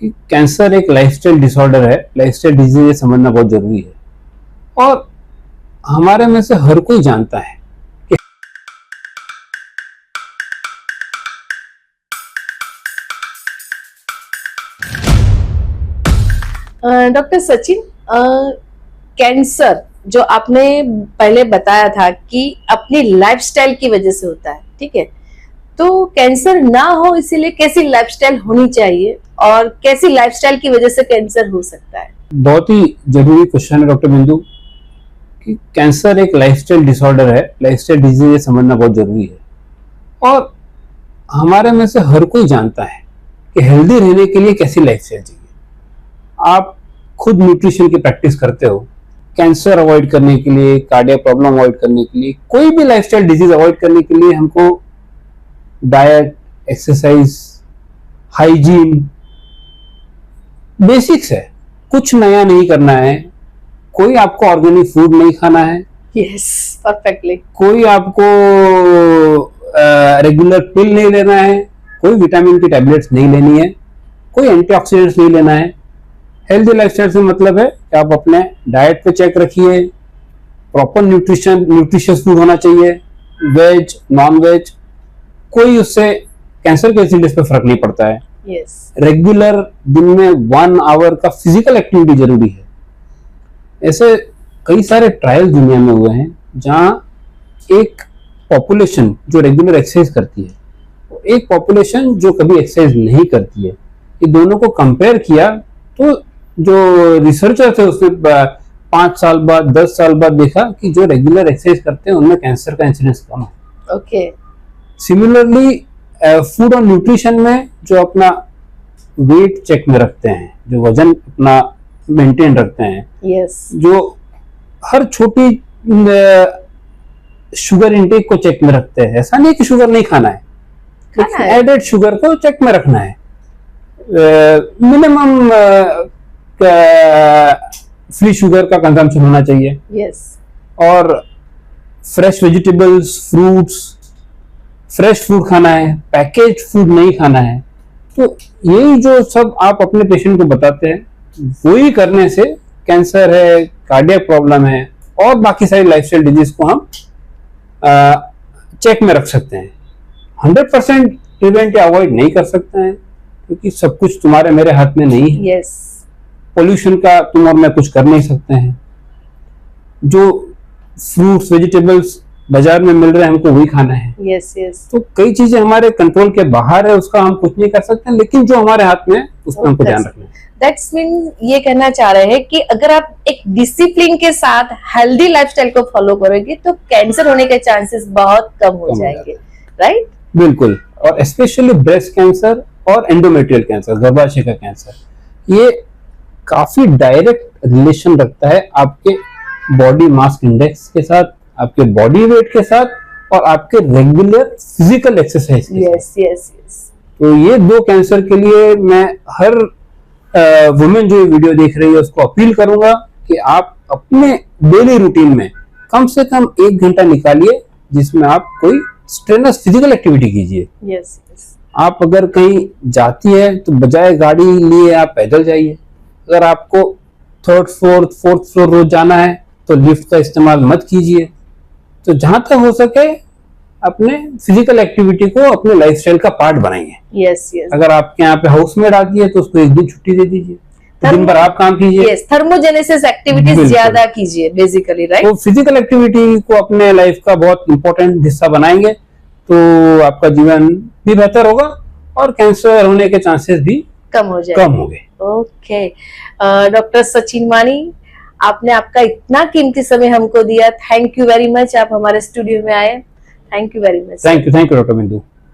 कि कैंसर एक lifestyle disorder है, लाइफस्टाइल डिजीज ये समझना बहुत जरूरी है। और हमारे में से हर कोई जानता है कि डॉक्टर सचिन, कैंसर जो आपने पहले बताया था कि अपनी लाइफस्टाइल की वजह से होता है, ठीक है, तो कैंसर ना हो इसीलिए कैसी लाइफस्टाइल होनी चाहिए और कैसी लाइफस्टाइल की वजह से कैंसर हो सकता है? बहुत ही जरूरी क्वेश्चन है डॉक्टर बिंदु कि कैंसर एक लाइफस्टाइल डिसऑर्डर है, लाइफस्टाइल डिजीज ये समझना बहुत जरूरी है। और हमारे में से हर कोई जानता है कि हेल्दी रहने के लिए कैसी लाइफस्टाइल चाहिए। आप खुद न्यूट्रिशन की प्रैक्टिस करते हो, कैंसर अवॉइड करने के लिए, कार्डियक प्रॉब्लम अवॉइड करने के लिए, कोई भी लाइफस्टाइल डिजीज अवॉइड करने के लिए हमको डाइट, एक्सरसाइज, हाइजीन बेसिक्स है, कुछ नया नहीं करना है। कोई आपको ऑर्गेनिक फूड नहीं खाना है। Yes, perfectly. कोई आपको रेगुलर पिल नहीं लेना है, कोई विटामिन की टैबलेट्स नहीं लेनी है, कोई एंटीऑक्सीडेंट्स नहीं लेना है। हेल्दी लाइफस्टाइल से मतलब है कि आप अपने डाइट पे चेक रखिए, प्रॉपर न्यूट्रिशियस फूड होना चाहिए, वेज, नॉन वेज, कोई उससे कैंसर के इंसिडेंस पे फर्क नहीं पड़ता है। रेगुलर दिन में 1 आवर का फिजिकल एक्टिविटी जरूरी है। ऐसे कई सारे ट्रायल दुनिया में हुए हैं जहां एक पॉपुलेशन जो रेगुलर एक्सरसाइज करती है, एक पॉपुलेशन जो कभी एक्सरसाइज नहीं करती है, ये दोनों को कंपेयर किया तो जो रिसर्चर थे उसने 5 साल बाद, 10 साल बाद देखा कि जो रेगुलर एक्सरसाइज करते हैं उनमें कैंसर का इंसिडेंस कम है। ओके। सिमिलरली फूड और न्यूट्रिशन में जो अपना वेट चेक में रखते हैं, जो वजन अपना मेंटेन रखते हैं, जो हर छोटी शुगर इंटेक को चेक में रखते हैं। ऐसा नहीं कि शुगर नहीं खाना है, एडेड शुगर को चेक में रखना है। मिनिमम फ्री शुगर का कंजम्पशन होना चाहिए। और fresh vegetables, fruits, fresh food खाना है, पैकेज फूड नहीं खाना है। तो यही जो सब आप अपने पेशेंट को बताते हैं, वही करने से कैंसर है, कार्डियक प्रॉब्लम है और बाकी सारी लाइफस्टाइल डिजीज को हम चेक में रख सकते हैं। 100% प्रिवेंट या अवॉइड नहीं कर सकते हैं क्योंकि सब कुछ तुम्हारे मेरे हाथ में नहीं है। पोल्यूशन का तुम और मैं कुछ कर नहीं सकते हैं। जो फ्रूट्स, वेजिटेबल्स बाजार में मिल रहे हैं हमको वही खाना है। तो कई चीजें हमारे कंट्रोल के बाहर है, उसका हम कुछ नहीं कर सकते, लेकिन जो हमारे हाथ में है उसमें हमको ध्यान रखना है। दैट्स मीन ये कहना चाह रहे हैं कि अगर आप एक डिसिप्लिन के साथ हेल्दी लाइफस्टाइल को फॉलो करोगे तो कैंसर होने के चांसेस बहुत कम हो जाएंगे, राइट? बिल्कुल। और स्पेशली ब्रेस्ट कैंसर और एंडोमेट्रियल कैंसर, गर्भाशय का कैंसर, ये काफी डायरेक्ट रिलेशन रखता है आपके बॉडी मास इंडेक्स के साथ, आपके बॉडी वेट के साथ और आपके रेगुलर फिजिकल एक्सरसाइज के साथ। तो ये 2 कैंसर के लिए मैं हर वुमेन जो ये वीडियो देख रही है उसको अपील करूंगा कि आप अपने डेली रूटीन में कम से कम 1 घंटा निकालिए जिसमें आप कोई स्ट्रेनस फिजिकल एक्टिविटी कीजिए। आप अगर कहीं जाती है तो बजाय गाड़ी लिए आप पैदल जाइए। अगर आपको 3rd फ्लोर 4th फ्लोर रोज जाना है तो लिफ्ट का इस्तेमाल मत कीजिए। तो जहां तक हो सके अपने फिजिकल एक्टिविटी को अपने लाइफस्टाइल का पार्ट बनाइए। अगर आपके यहाँ पे हाउसमेड आती है तो उसको 1 दिन छुट्टी दे दीजिए, दिन भर आप काम कीजिए। थर्मोजेनेसिस एक्टिविटीज ज्यादा कीजिए बेसिकली, राइट? तो फिजिकल एक्टिविटी को अपने लाइफ का बहुत इंपॉर्टेंट हिस्सा बनाएंगे तो आपका जीवन भी बेहतर होगा और कैंसर होने के चांसेस भी कम होंगे। ओके डॉक्टर सचिन मानी, आपने आपका इतना कीमती समय हमको दिया। थैंक यू वेरी मच, आप हमारे स्टूडियो में आए। Thank you very much. Thank you doctor बिंदु।